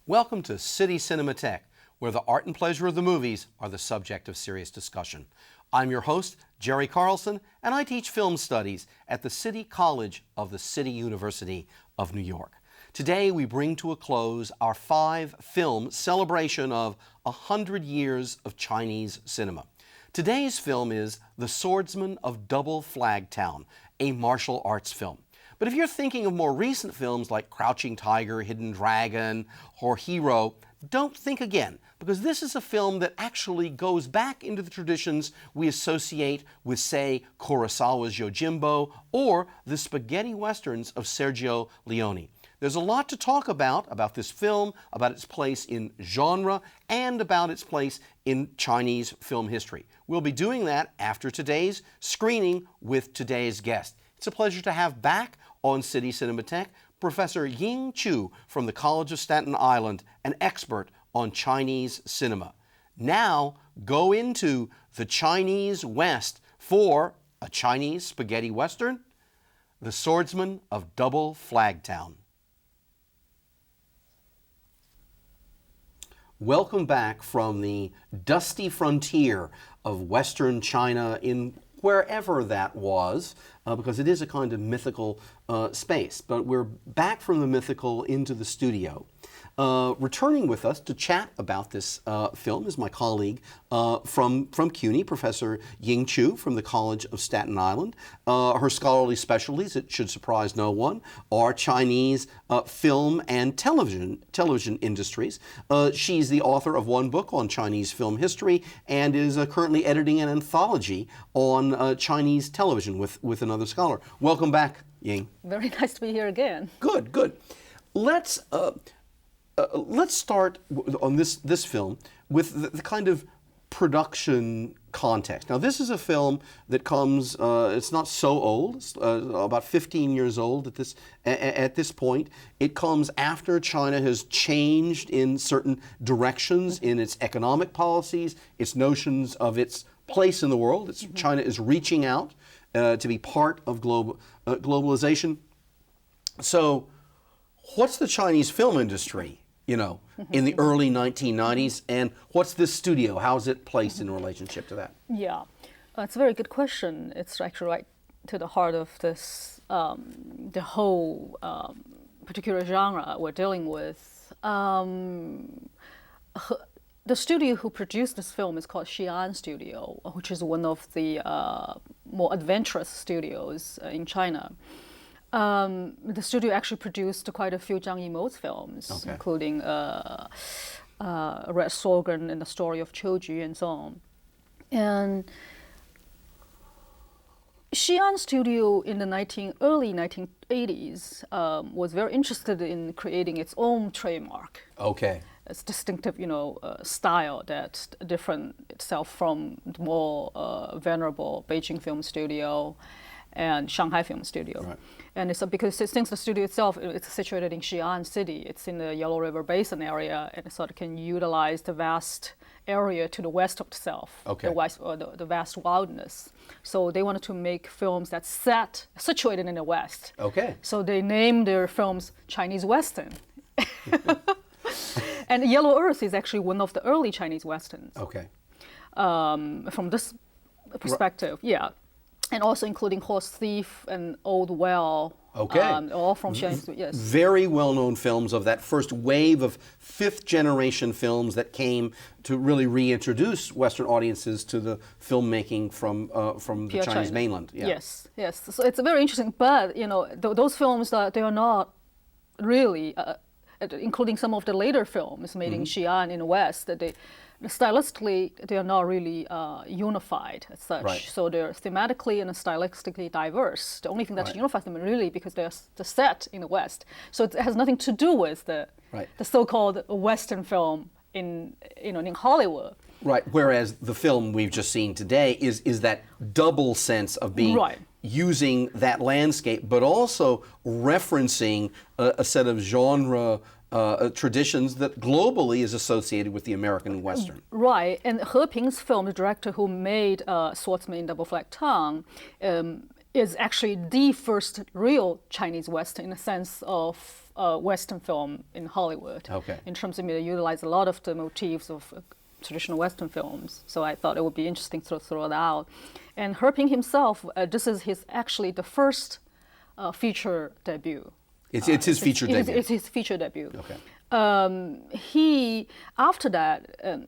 Welcome to City Cinematheque, where the art and pleasure of the movies are the subject of serious discussion. I'm your host, Jerry Carlson, and I teach film studies at the City College of the City University of New York. Today we bring to a close our 5-film celebration of 100 years of Chinese cinema. Today's film is The Swordsman of Double Flag Town, a martial arts film. But if you're thinking of more recent films like Crouching Tiger, Hidden Dragon, or Hero, don't think again, because this is a film that actually goes back into the traditions we associate with, say, Kurosawa's Yojimbo or the spaghetti westerns of Sergio Leone. There's a lot to talk about this film, about its place in genre, and about its place in Chinese film history. We'll be doing that after today's screening with today's guest. It's a pleasure to have back on City Cinematheque Professor Ying Zhu from the College of Staten Island, an expert on Chinese cinema. Now go into the Chinese West for a Chinese spaghetti western, The Swordsman of Double Flag Town. Welcome back from the dusty frontier of Western China in wherever that was, because it is a kind of mythical space. But we're back from the mythical into the studio. Returning with us to chat about this film is my colleague from CUNY, Professor Ying Zhu from the College of Staten Island. Her scholarly specialties, it should surprise no one, are Chinese film and television industries. She's the author of one book on Chinese film history and is currently editing an anthology on Chinese television with another scholar. Welcome back, Ying. Very nice to be here again. Good, good. Let's start on this film with the kind of production context. Now, this is a film that comes, it's not so old, it's about 15 years old at this point. It comes after China has changed in certain directions in its economic policies, its notions of its place in the world. China is reaching out to be part of globalization. So, what's the Chinese film industry, in the early 1990s, and what's this studio? How is it placed in relationship to that? Yeah, it's a very good question. It's actually right to the heart of this, the whole particular genre we're dealing with. The studio who produced this film is called Xi'an Studio, which is one of the more adventurous studios in China. The studio actually produced quite a few Zhang Yimou's films, including Red Sorghum and The Story of Qiuju and so on. And Xi'an Studio in the early 1980s was very interested in creating its own trademark. Okay. It's distinctive, style that different itself from the more venerable Beijing Film Studio and Shanghai Film Studio. Right. And it's because since the studio itself, it's situated in Xi'an City, it's in the Yellow River Basin area, and so it can utilize the vast area to the west of itself, the vast wilderness. So they wanted to make films that's situated in the west. Okay. So they named their films Chinese Western. And Yellow Earth is actually one of the early Chinese Westerns. Okay. From this perspective, yeah. And also including Horse Thief and Old Well. Okay. All from Xi'an, yes. Very well-known films of that first wave of fifth-generation films that came to really reintroduce Western audiences to the filmmaking from the Chinese mainland. Yeah. Yes, yes. So it's very interesting, but those films they are not really, including some of the later films made in Xi'an in the West, that stylistically, they are not really unified as such. Right. So they're thematically and stylistically diverse. The only thing that unifies them really because they're set in the West. So it has nothing to do with the so-called Western film in Hollywood. Right. Whereas the film we've just seen today is that double sense of being using that landscape, but also referencing a set of genre traditions that globally is associated with the American Western. Right, and He Ping's film, the director who made Swordsman in Double Flag Town, is actually the first real Chinese Western in the sense of Western film in Hollywood. Okay. In terms of, they utilize a lot of the motifs of traditional Western films. So I thought it would be interesting to throw it out. And Herping himself, this is actually the first feature debut. It's his feature debut. It's his feature debut. Okay. After that,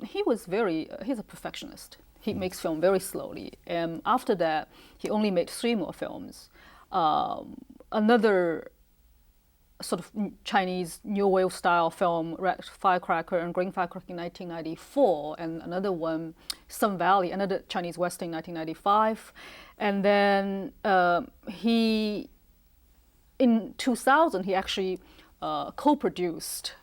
he's a perfectionist. He makes film very slowly. And after that, he only made 3 more films. Another sort of Chinese New Wave style film, Red Firecracker and Green Firecracker in 1994, and another one, Sun Valley, another Chinese Western in 1995. And then in 2000, he actually co-produced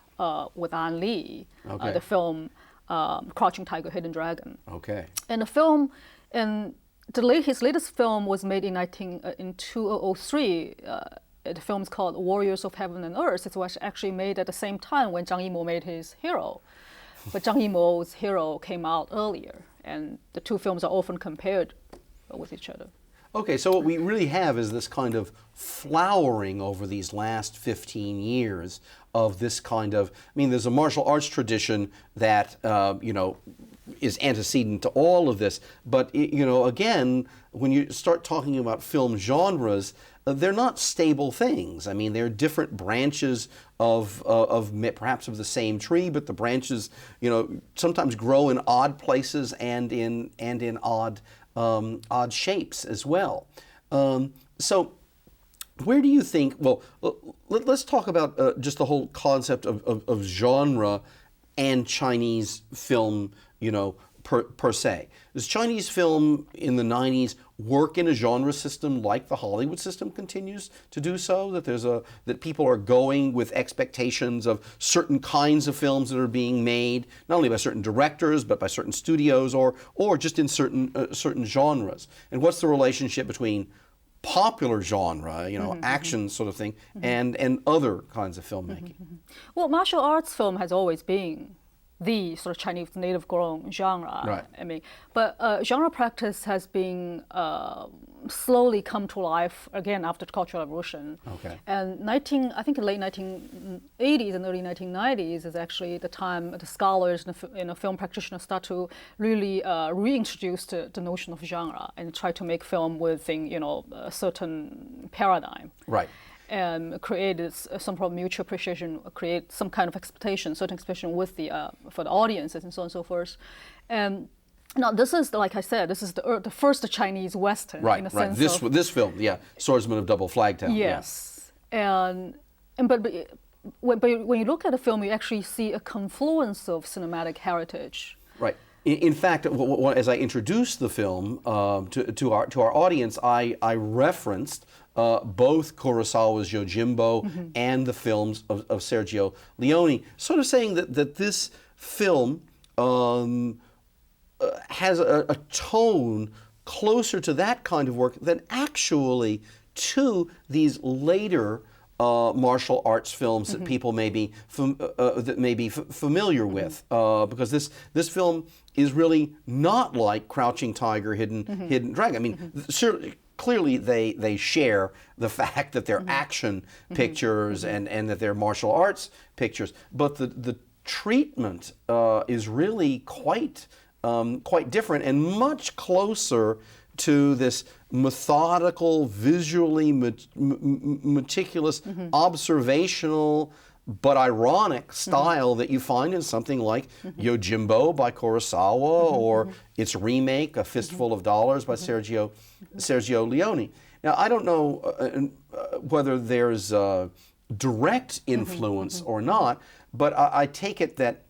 with An Li the film Crouching Tiger, Hidden Dragon. Okay. And the film, his latest film was made in 2003. The film is called Warriors of Heaven and Earth. It was actually made at the same time when Zhang Yimou made his Hero. But Zhang Yimou's Hero came out earlier, and the 2 films are often compared with each other. Okay, so what we really have is this kind of flowering over these last 15 years of this kind of, there's a martial arts tradition that, is antecedent to all of this. But, again, when you start talking about film genres, they're not stable things. They're different branches of perhaps of the same tree, but the branches, sometimes grow in odd places and in odd shapes as well. So where do you think, well, let's talk about just the whole concept of genre and Chinese film, per se. Does Chinese film in the 90s work in a genre system like the Hollywood system continues to do so? That people are going with expectations of certain kinds of films that are being made, not only by certain directors, but by certain studios or just in certain genres? And what's the relationship between popular genre, action sort of thing, and other kinds of filmmaking? Well, martial arts film has always been the sort of Chinese native-grown genre. Right. But genre practice has been slowly come to life again after the Cultural Revolution. Okay. And I think the late 1980s and early 1990s is actually the time the scholars and film practitioners start to really reintroduce the notion of genre and try to make film within a certain paradigm. Right. And create some sort of mutual appreciation, create some kind of expectation, certain expectation with for the audiences and so on and so forth. And now this is, like I said, this is the first Chinese Western in a sense. This film, Swordsman of Double Flagtown. Yes, but when you look at the film, you actually see a confluence of cinematic heritage. Right. In fact, as I introduced the film to our audience, I referenced both Kurosawa's Yojimbo and the films of Sergio Leone, sort of saying that this film has a tone closer to that kind of work than actually to these later martial arts films that people may be familiar with, because this film is really not like Crouching Tiger, Hidden Dragon. Certainly, clearly they share the fact that they're action pictures and that they're martial arts pictures, but the treatment is really quite different and much closer to this methodical, visually meticulous, observational, but ironic style that you find in something like Yojimbo by Kurosawa or its remake, A Fistful of Dollars by Sergio Leone. Now, I don't know whether there's direct influence or not, but I take it that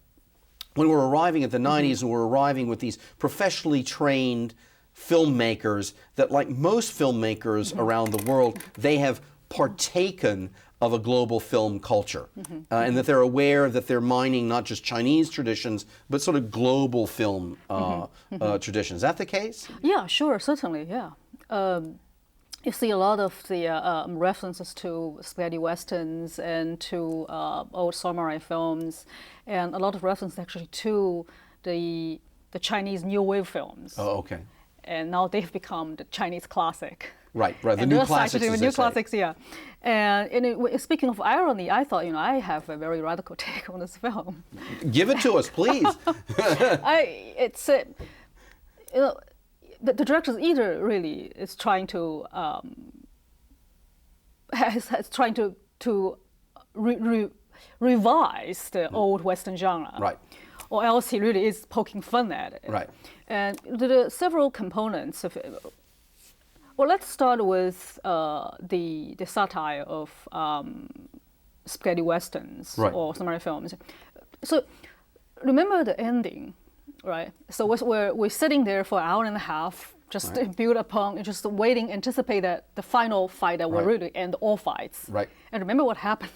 when we're arriving at the 90s and we're arriving with these professionally trained filmmakers, that like most filmmakers around the world, they have partaken of a global film culture, and that they're aware that they're mining not just Chinese traditions, but sort of global film traditions. Is that the case? Yeah, sure, certainly, yeah. You see a lot of the references to spaghetti westerns and to old samurai films, and a lot of references actually to the Chinese New Wave films. Oh, okay. And now they've become the Chinese classic. Right. The new classics. The new classics, yeah. And speaking of irony, I thought, I have a very radical take on this film. Give it to us, please. The director's either really is trying to revise the old Western genre, right, or else he really is poking fun at it. Right. And there are several components of it. Well, let's start with the satire of spaghetti westerns, right, or samurai films. So remember the ending, right? So we're sitting there for an hour and a half, just build upon, just waiting, anticipate that the final fight that will really end all fights. Right. And remember what happened?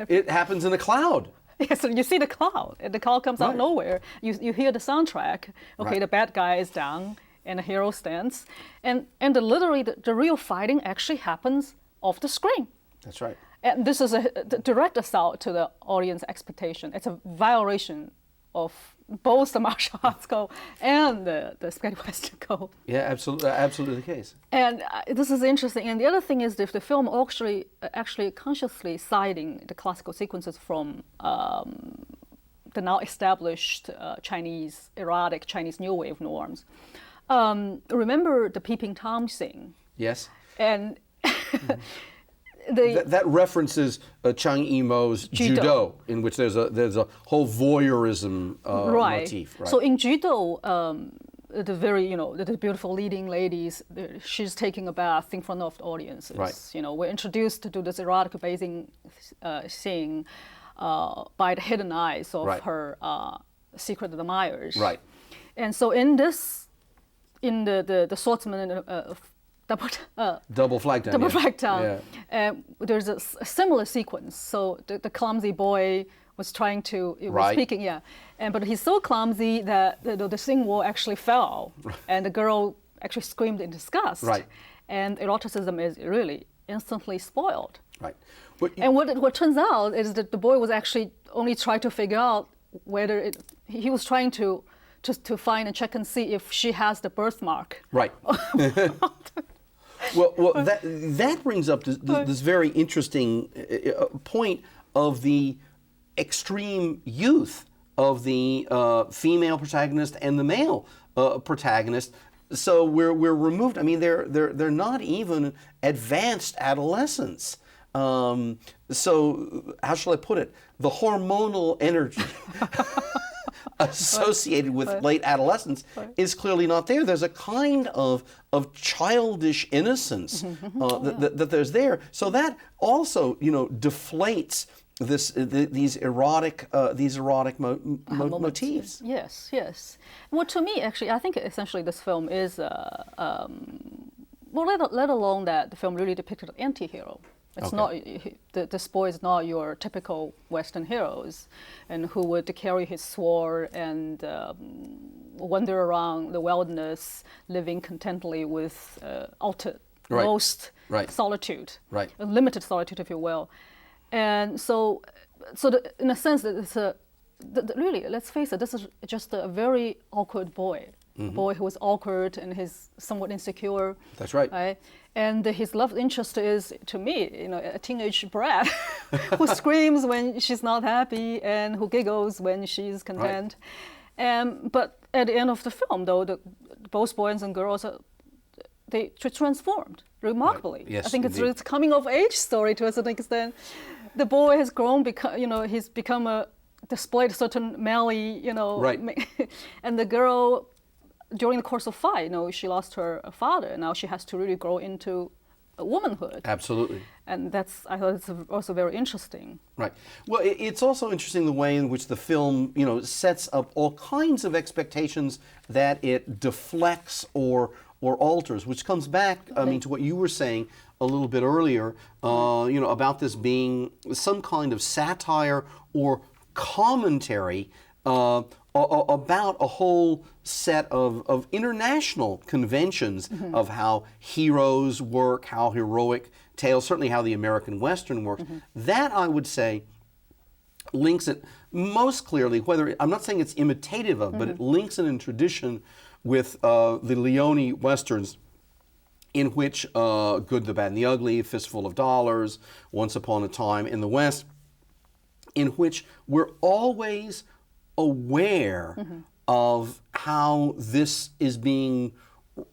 It happens in a cloud. Yeah, so you see the cloud, and the cloud comes out of nowhere. You hear the soundtrack. Okay, the bad guy is down, and the hero stands, and literally the real fighting actually happens off the screen. That's right. And this is a direct assault to the audience expectation. It's a violation of both the martial arts code and the spaghetti western code. Yeah, absolutely the case. And this is interesting. And the other thing is that the film actually consciously citing the classical sequences from the now established erotic Chinese New Wave norms. Remember the peeping Tom scene? Yes. And that references Chang Yimou's judo, in which there's a whole voyeurism motif. Right. So in judo, the beautiful leading ladies, she's taking a bath in front of the audiences. Right. We're introduced to this erotic bathing scene by the hidden eyes of her secret admirers. Right. And so in the Swordsman double flag down. Yeah. There's a similar sequence. So the clumsy boy was trying to was speaking, but he's so clumsy that the thing wall actually fell, and the girl actually screamed in disgust. Right. And eroticism is really instantly spoiled. Right. And what turns out is that the boy was actually only trying to figure out whether he was trying to find and check and see if she has the birthmark. Right. Well, that brings up this very interesting point of the extreme youth of the female protagonist and the male protagonist. So we're removed. I mean, they're not even advanced adolescents. So how shall I put it? The hormonal energy associated with late adolescence is clearly not there. There's a kind of childish innocence that there's there. So that also, deflates these erotic motifs. Yes, yes. Well, to me, actually, I think essentially this film is let alone that the film really depicted an anti-hero. It's not this boy is not your typical Western heroes, and who would carry his sword and wander around the wilderness, living contentedly with utmost solitude, limited solitude, if you will. And so in a sense, it's really, let's face it, this is just a very awkward boy. A boy who is awkward and he's somewhat insecure. That's right. And his love interest is, to me, a teenage brat who screams when she's not happy and who giggles when she's content. But at the end of the film, though, both boys and girls they transformed remarkably. Yes, I think it's a coming of age story to a certain extent. The boy has grown, he's become displayed certain manly, and the girl, during the course of fight, she lost her father, and now she has to really grow into a womanhood. Absolutely. And I thought it's also very interesting. Right. Well, it's also interesting the way in which the film, sets up all kinds of expectations that it deflects or alters, which comes back, to what you were saying a little bit earlier, about this being some kind of satire or commentary about a whole set of international conventions of how heroes work, how heroic tales, certainly how the American Western works. That, I would say, links it most clearly, I'm not saying it's imitative of, but it links it in tradition with the Leone Westerns in which Good, the Bad, and the Ugly, Fistful of Dollars, Once Upon a Time in the West, in which we're always aware of how this is being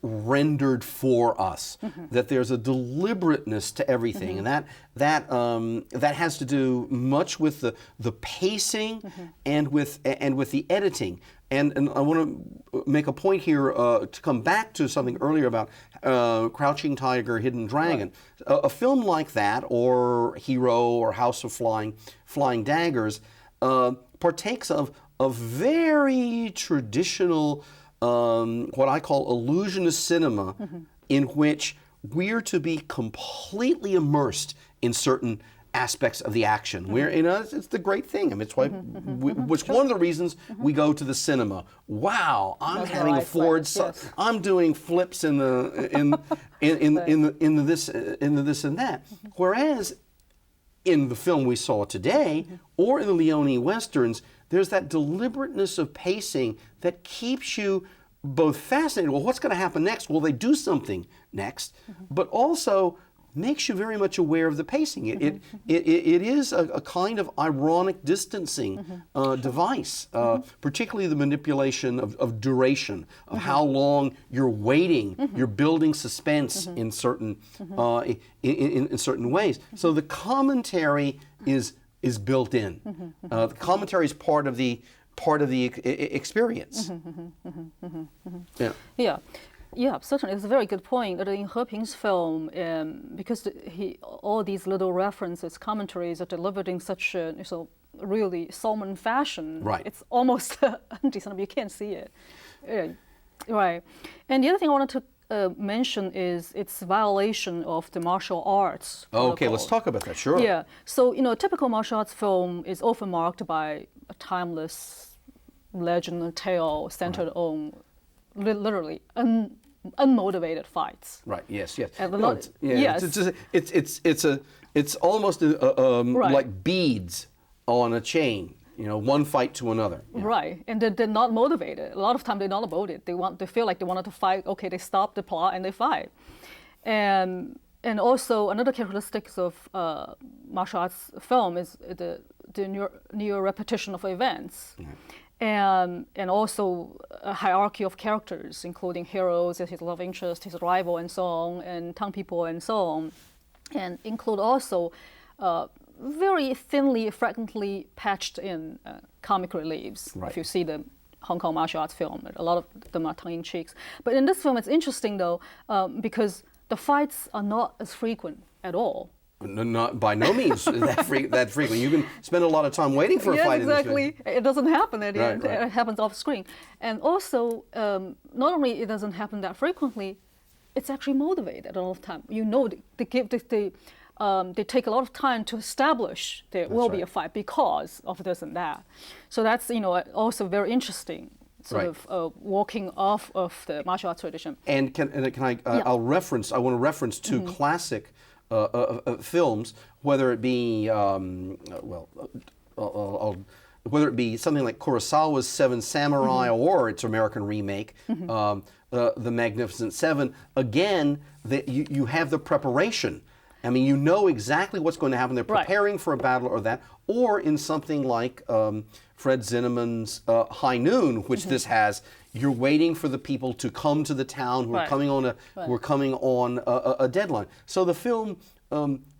rendered for us, that there's a deliberateness to everything, and that has to do much with the pacing and with the editing. And I want to make a point here to come back to something earlier about Crouching Tiger, Hidden Dragon. Right. A film like that, or Hero, or House of Flying Daggers, partakes of a very traditional, what I call illusionist cinema, in which we're to be completely immersed in certain aspects of the action. We're, it's the great thing. I mean, it's why, which one of the reasons we go to the cinema. Wow, I'm having a Ford. Yes. I'm doing flips in the this and that. Whereas in the film we saw today, or in the Leone westerns, there's that deliberateness of pacing that keeps you both fascinated. Well, what's going to happen next? Will they do something next? But also makes you very much aware of the pacing. It is a kind of ironic distancing device, particularly the manipulation of duration, of how long you're waiting. You're building suspense in certain in certain ways. So the commentary is built in. The commentary is part of the experience. Yeah. Yeah. Yeah, certainly. It's a very good point. In He Ping's film, because all these little references, commentaries are delivered in such a really Solomon fashion. Right. It's almost anti-cinema. You can't see it. Right. And the other thing I wanted to mention is its violation of the martial arts. Okay, let's talk about that. Sure. Yeah. So a typical martial arts film is often marked by a timeless legend and tale centered on literally unmotivated fights. Right. Yes. Yes. And it's almost right. like beads on a chain. One fight to another. Yeah. Right. And they're not motivated. A lot of time they're not motivated. They feel like they wanted to fight. Okay, they stop the plot and they fight. And also another characteristics of martial arts film is the near repetition of events. Yeah. And also a hierarchy of characters, including heroes, his love interest, his rival, and so on, and town people, and so on, and include also very thinly, fragmentally patched in comic reliefs. Right. If you see the Hong Kong martial arts film, a lot of them are tongue-in-cheek. But in this film, it's interesting though, because the fights are not as frequent at all. Not by no means that frequent. You can spend a lot of time waiting for a fight. Exactly. It doesn't happen at the end. Right. It happens off screen. And also, not only it doesn't happen that frequently, it's actually motivated a lot of time. They take a lot of time to establish there will be a fight because of this and that. So that's also very interesting. Sort of walking off of the martial arts tradition. And can I? I want to reference two classic films, whether it be whether it be something like Kurosawa's Seven Samurai or its American remake, The Magnificent Seven. Again, you have the preparation. I mean, you know exactly what's going to happen. They're preparing for a battle or that. Or in something like Fred Zinnemann's High Noon, which this has. You're waiting for the people to come to the town who are coming on a deadline. So the film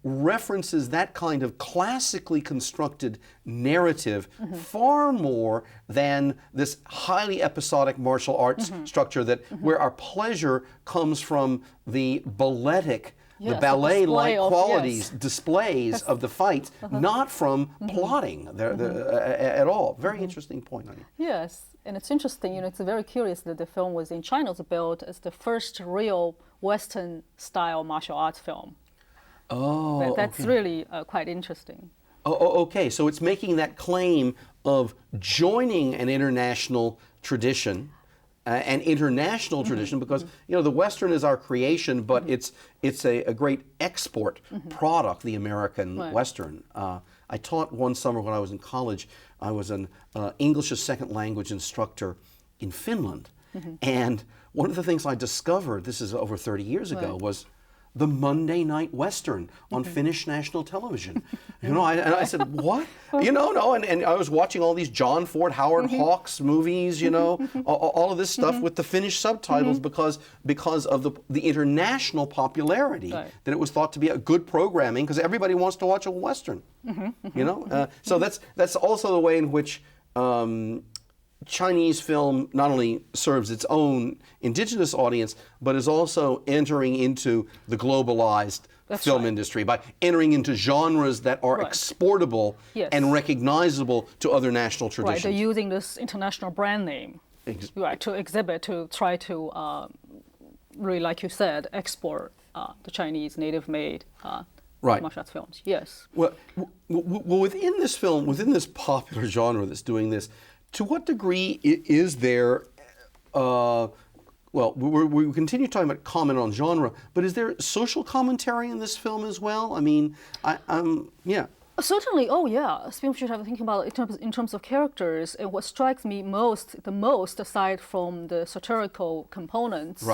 references that kind of classically constructed narrative far more than this highly episodic martial arts structure where our pleasure comes from the balletic. The ballet-like qualities, displays of the fights, not from plotting at all. Very interesting point. Yes, and it's interesting. It's very curious that the film was in China. It was built as the first real Western-style martial arts film. Oh, that's really quite interesting. Oh, okay. So it's making that claim of joining an international tradition. An international tradition, because the Western is our creation, but it's a great export product, the American Western. I taught one summer when I was in college. I was an English as second language instructor in Finland, And one of the things I discovered, this is over 30 years ago, was the Monday night Western on Finnish national television. You know, I said, what? You know, no, and I was watching all these John Ford, Howard Hawks movies, you know, all of this stuff with the Finnish subtitles because of the international popularity that it was thought to be a good programming because everybody wants to watch a Western, you know? So that's also the way in which Chinese film not only serves its own indigenous audience, but is also entering into the globalized film industry by entering into genres that are exportable and recognizable to other national traditions. Right, they're using this international brand name to exhibit, to try to, really, like you said, export the Chinese native-made martial arts films. Yes. Well, within this film, within this popular genre that's doing this, to what degree is there, well, we continue talking about comment on genre, but is there social commentary in this film as well? I mean, yeah. Certainly, oh yeah. Film should have to think about it in terms of characters. And what strikes me the most, aside from the satirical components,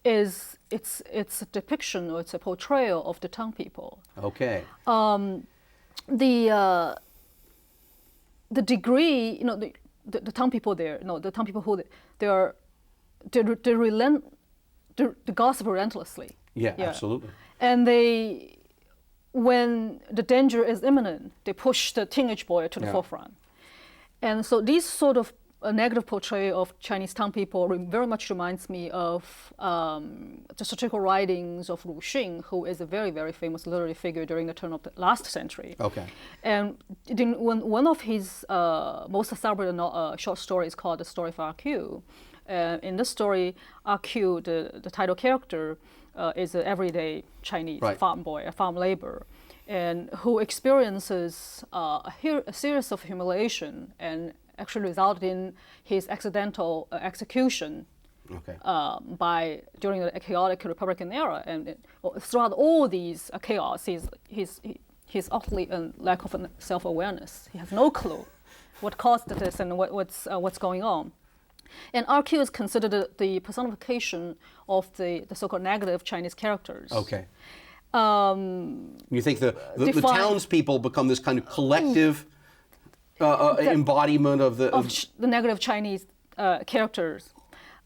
is it's a depiction or it's a portrayal of the Tang people. Okay. The degree, you know, the Tang people there, the Tang people who they gossip relentlessly. Yeah, absolutely. And when the danger is imminent, they push the teenage boy to the forefront. And so these sort of a negative portrayal of Chinese Tang people very much reminds me of the satirical writings of Lu Xun, who is a very, very famous literary figure during the turn of the last century. Okay. And one of his most celebrated short stories called The Story of RQ. In this story, RQ, the title character, is an everyday Chinese farm boy, a farm laborer, and who experiences a series of humiliation and actually resulted in his accidental execution during the chaotic Republican era. And throughout all these chaos, he's utterly lack of self-awareness. He has no clue what caused this and what's going on. And RQ is considered the personification of the so-called negative Chinese characters. Okay. You think the townspeople become this kind of collective embodiment of the negative Chinese characters.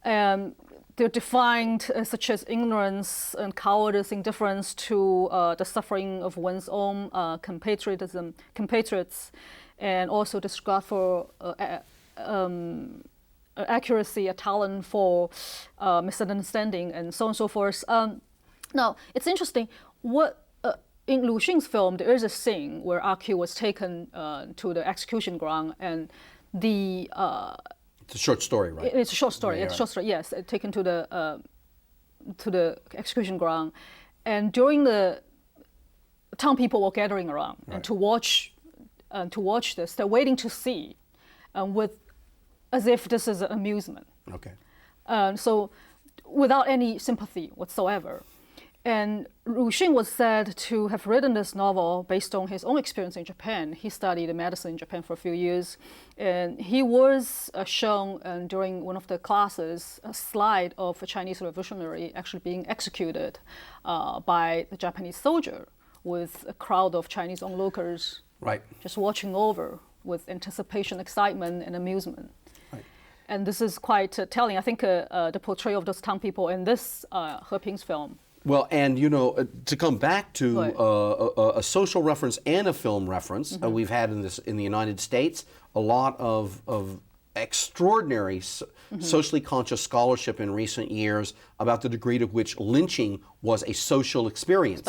They're defined such as ignorance and cowardice, indifference to the suffering of one's own compatriots, and also disregard for accuracy, a talent for misunderstanding, and so on and so forth. Now, it's interesting. In Lu Xun's film, there is a scene where RQ was taken to the execution ground, and it's a short story, right? It's a short story. It's a short story. Yes, taken to the execution ground, and during the town people were gathering around and to watch this. They're waiting to see, as if this is an amusement. Okay. So, without any sympathy whatsoever. And Lu Xun was said to have written this novel based on his own experience in Japan. He studied medicine in Japan for a few years, and he was shown during one of the classes a slide of a Chinese revolutionary actually being executed by the Japanese soldier, with a crowd of Chinese onlookers just watching over with anticipation, excitement, and amusement. Right. And this is quite telling. I think the portrayal of those Tang people in this He Ping's film. Well, and you know, to come back to a social reference and a film reference, we've had in the United States a lot of extraordinary socially conscious scholarship in recent years about the degree to which lynching was a social experience,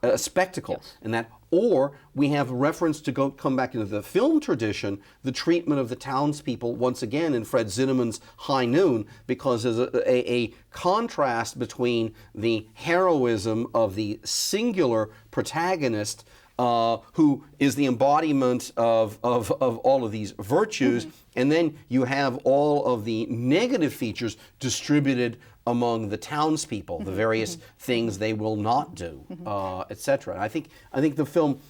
a spectacle, and that. Or we have reference to come back into the film tradition, the treatment of the townspeople once again in Fred Zinnemann's High Noon, because there's a contrast between the heroism of the singular protagonist, who is the embodiment of all of these virtues, and then you have all of the negative features distributed among the townspeople, the various things they will not do, etc. I think the film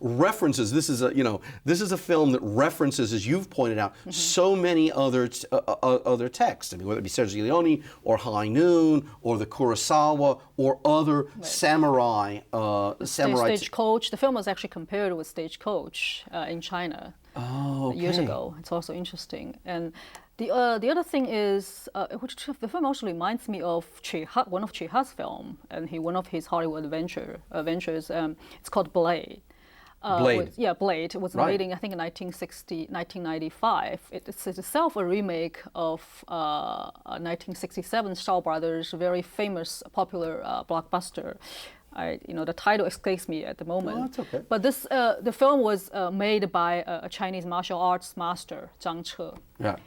references. This is a film that references, as you've pointed out, so many other texts. I mean, whether it be Sergio Leone or High Noon or the Kurosawa or other samurai. Stagecoach. The film was actually compared with Stagecoach in China years ago. It's also interesting. And the other thing is, which the film also reminds me of one of Chiha's film, and one of his Hollywood adventures. It's called Blade. Blade. Blade. It was made in, I think, in 1995. It's itself a remake of 1967 Shaw Brothers' very famous, popular blockbuster. The title escapes me at the moment. Oh, that's okay. But the film was made by a Chinese martial arts master, Zhang Che. Yeah.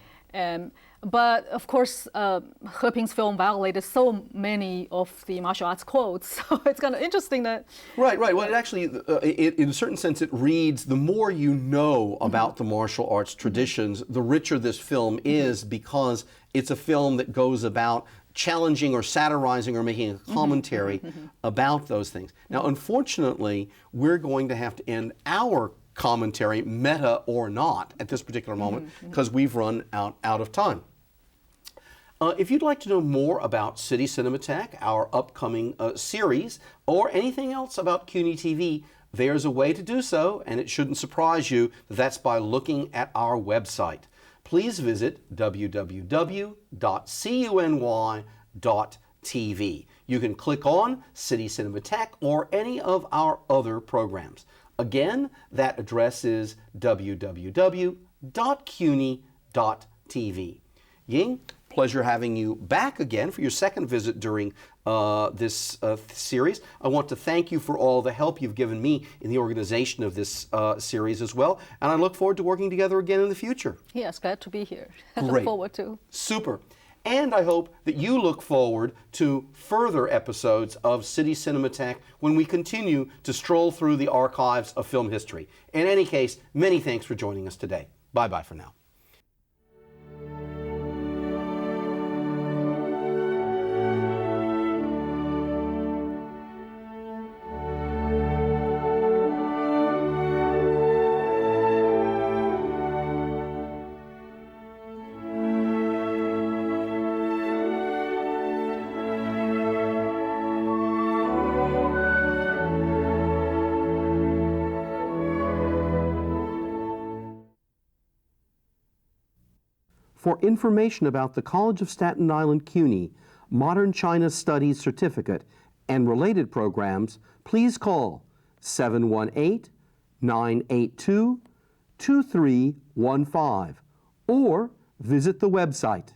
But of course, He Ping's film violated so many of the martial arts quotes, so it's kind of interesting that. Right. Well, it actually, in a certain sense, it reads, the more you know about the martial arts traditions, the richer this film is, because it's a film that goes about challenging or satirizing or making a commentary about those things. Now, unfortunately, we're going to have to end our commentary, meta or not, at this particular moment, because we've run out of time. If you'd like to know more about City Cinematheque, our upcoming series, or anything else about CUNY TV, there's a way to do so, and it shouldn't surprise you that that's by looking at our website. Please visit www.cuny.tv. You can click on City Cinematheque or any of our other programs. Again, that address is www.cuny.tv. Ying, pleasure having you back again for your second visit during this series. I want to thank you for all the help you've given me in the organization of this series as well, and I look forward to working together again in the future. Yes, glad to be here. Great. Look forward to. Super. And I hope that you look forward to further episodes of City Cinematheque when we continue to stroll through the archives of film history. In any case, many thanks for joining us today. Bye-bye for now. For information about the College of Staten Island CUNY Modern China Studies Certificate and related programs, please call 718-982-2315 or visit the website.